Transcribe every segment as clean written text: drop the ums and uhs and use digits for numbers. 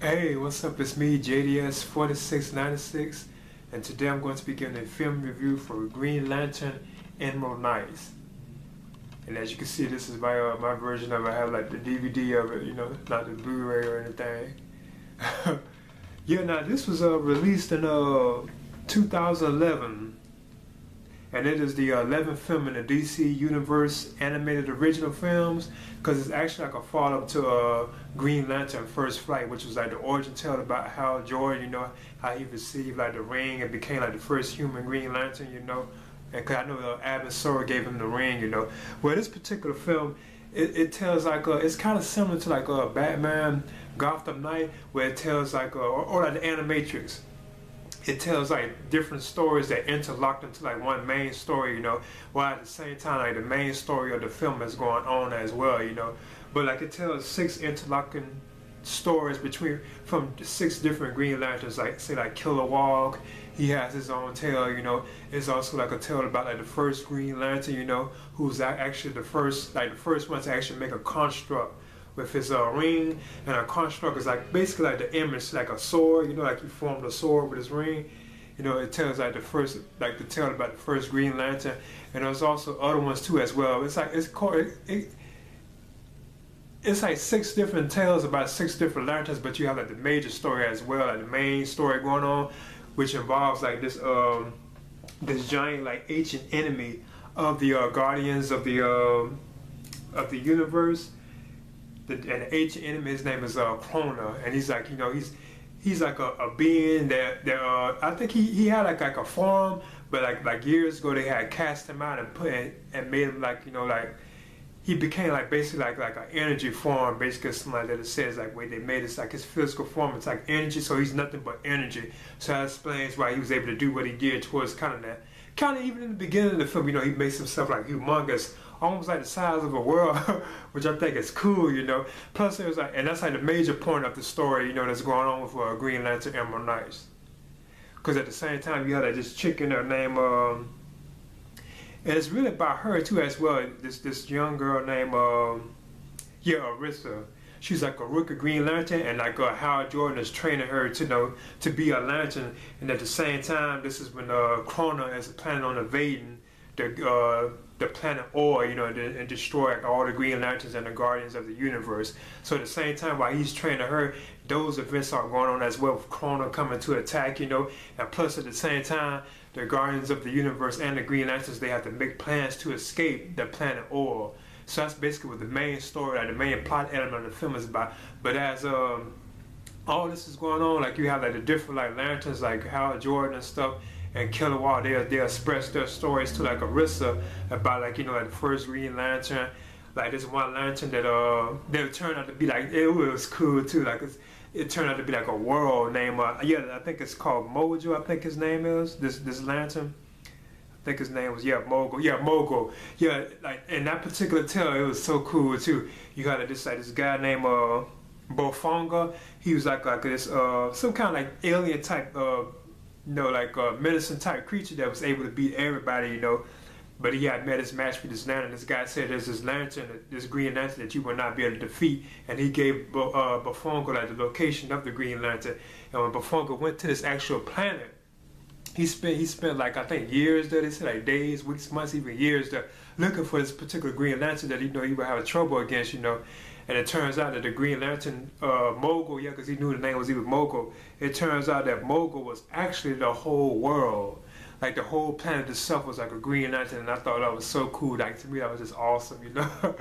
Hey, what's up? It's me, JDS4696, and today I'm going to be giving a film review for Green Lantern Emerald Knights. And as you can see, this is my version of it. I have like the DVD of it, not the Blu-ray or anything. Yeah, now this was released in 2011, and it is the 11th film in the DC Universe animated original films, because it's actually like a follow-up to Green Lantern First Flight, which was like the origin tale about how Jordan, how he received like the ring and became like the first human Green Lantern, and cause I know Abin Sur gave him the ring, Well, this particular film, it tells like it's kind of similar to like Batman Gotham Knight, where it tells like or like the Animatrix. It tells like different stories that interlock into like one main story, while at the same time like the main story of the film is going on as well, But like it tells 6 interlocking stories from the 6 different Green Lanterns, like say like Kilowog, he has his own tale, It's also like a tale about like the first Green Lantern, who's actually the first one to actually make a construct with his ring, and a construct is like basically like the image, like a sword, like he formed a sword with his ring. It tells like the tale about the first Green Lantern, and there's also other ones too as well. It's like 6 different tales about 6 different lanterns, but you have like the major story as well, like the main story going on, which involves like this giant like ancient enemy of the Guardians of the universe. And the ancient enemy, his name is Krona, and he's like, he's like a being that I think he had like a form, but like years ago they had cast him out and made him like, like he became like basically like an energy form, basically something like that. It says like where they made it like his physical form, it's like energy, so he's nothing but energy. So that explains why he was able to do what he did towards kind of even in the beginning of the film, he makes himself like humongous, almost like the size of a world, which I think is cool, Plus it was like, and that's like the major point of the story, that's going on with Green Lantern Emerald Knights. Because at the same time, you had like this chick in there named, and it's really about her too as well. This young girl named, Arissa. She's like a rookie Green Lantern, and like Hal Jordan is training her to be a lantern. And at the same time, this is when Krona is planning on invading the planet Or, and destroy all the Green Lanterns and the Guardians of the Universe. So at the same time, while he's training her, those events are going on as well, with Krona coming to attack, and plus at the same time, the Guardians of the Universe and the Green Lanterns, they have to make plans to escape the planet Or. So that's basically what the main story, like the main plot element of the film is about. But as all this is going on, like you have like the different like lanterns, like Hal Jordan and stuff, and Kilowog, they express their stories to like Arissa about like like the first Green Lantern, like this one lantern that turned out to be like, it was cool too, like it turned out to be like a world named I think it's called Mojo, I think his name is this lantern. I think his name was Mogul. Yeah, like in that particular tale, it was so cool too. You had this guy named Bofonga. He was like this some kind of like alien type medicine type creature that was able to beat everybody, But he had met his match with this lantern. This guy said there's this lantern, this Green Lantern that you will not be able to defeat, and he gave Bofonga like the location of the Green Lantern. And when Bofonga went to this actual planet, he spent like I think years there. They said like days, weeks, months, even years there, looking for this particular Green Lantern that he would have trouble against, And it turns out that the Green Lantern Mogul, because he knew the name was even Mogul. It turns out that Mogul was actually the whole world. Like the whole planet itself was like a Green Lantern, and I thought that was so cool. Like to me, that was just awesome, But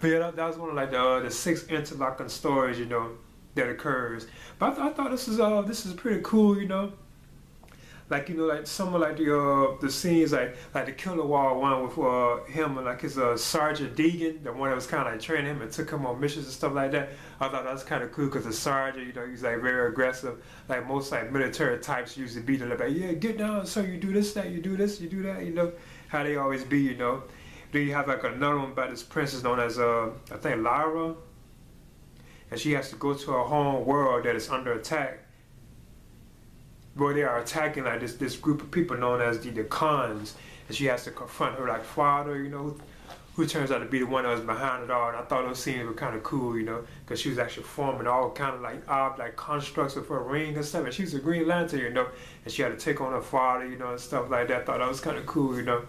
yeah, that was one of like the 6 interlocking stories, that occurs. But I thought this is pretty cool, Like like some of like the scenes like the Kilowog one with him and like his Sergeant Deegan, the one that was kind of like training him and took him on missions and stuff like that. I thought that was kind of cool because the sergeant, he's like very aggressive, like most like military types usually be. They're like, yeah, get down, so you do this, that, you do this, you do that, how they always be, Then you have like another one about this princess known as I think Lyra, and she has to go to her home world that is under attack. Where they are attacking like this group of people known as the Khans, and she has to confront her like father, who turns out to be the one that was behind it all. And I thought those scenes were kind of cool, you know, because she was actually forming all kind of like constructs of her ring and stuff. And she was a Green Lantern, you know, and she had to take on her father, you know, and stuff like that. I thought that was kind of cool, you know.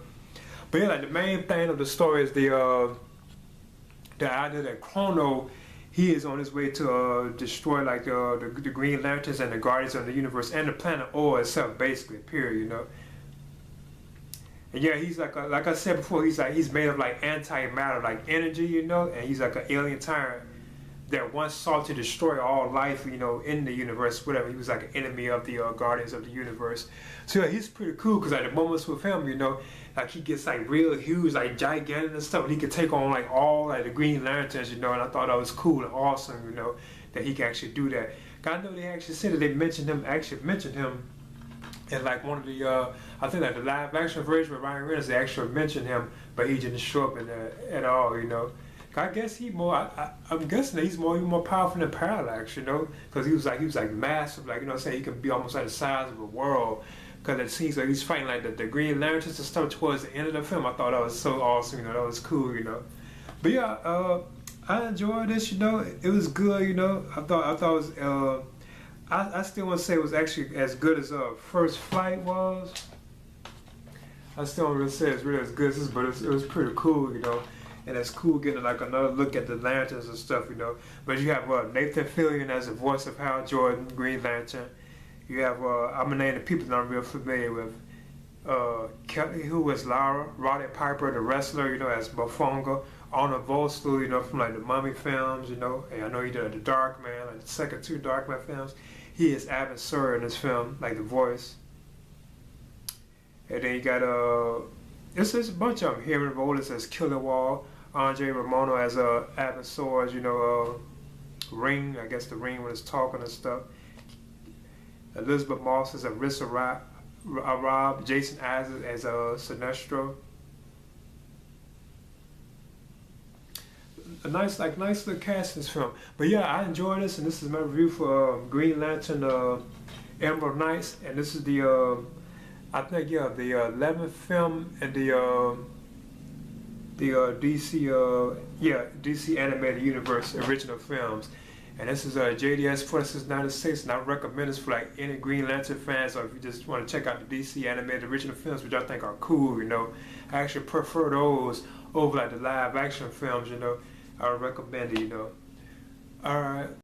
But yeah, like the main thing of the story is the idea that Chrono, he is on his way to destroy like the Green Lanterns and the Guardians of the Universe and the planet Oa itself, basically, period, you know. And yeah, he's like I said before, he's made of like antimatter, like energy, you know, and he's like an alien tyrant that once sought to destroy all life, you know, in the universe, whatever. He was like an enemy of the Guardians of the Universe. So yeah, he's pretty cool because at the moments with him, you know, like he gets like real huge, like gigantic and stuff, and he could take on like all like the Green Lanterns, you know, and I thought that was cool and awesome, you know, that he can actually do that. I know they actually said that they mentioned him in like one of the, I think like the live action version with Ryan Reynolds, they actually mentioned him, but he didn't show up in there at all, you know. I guess he more, I'm guessing that he's more powerful than Parallax, you know, because he was like massive, like, you know what I'm saying, he could be almost like the size of a world, because it seems like he's fighting like the Green Lanterns and stuff towards the end of the film. I thought that was so awesome, you know, that was cool, you know. But yeah, I enjoyed this, you know, it was good, you know. I thought it was, I still want to say it was actually as good as First Flight was. I still don't really say it's really as good as this, but it was pretty cool, you know. And it's cool getting like another look at the lanterns and stuff, you know. But you have Nathan Fillion as the voice of Hal Jordan, Green Lantern. You have I'm gonna name the people that I'm real familiar with. Kelly, who was Lara, Roddy Piper, the wrestler, you know, as Mofongo. Arnold Vosloo, you know, from like the Mummy films, you know. And I know he did the Dark Man, like the second two Dark Man films. He is Abin Sur in this film, like the voice. And then you got there's a bunch of them. Henry Rollins as Killer Wall, Andre Ramono as Abin Sur, you know, Ring, I guess the Ring when it's talking and stuff. Elizabeth Moss as Arissa Rob, Jason Isaac as Sinestro. A nice little cast in this film. But yeah, I enjoyed this, and this is my review for Green Lantern Emerald Knights, and this is the I think the 11th film in the DC animated universe original films. And this is JDS 4696, and I recommend this for like any Green Lantern fans, or if you just want to check out the DC animated original films, which I think are cool, you know. I actually prefer those over like the live action films, you know. I would recommend it, you know. Alright.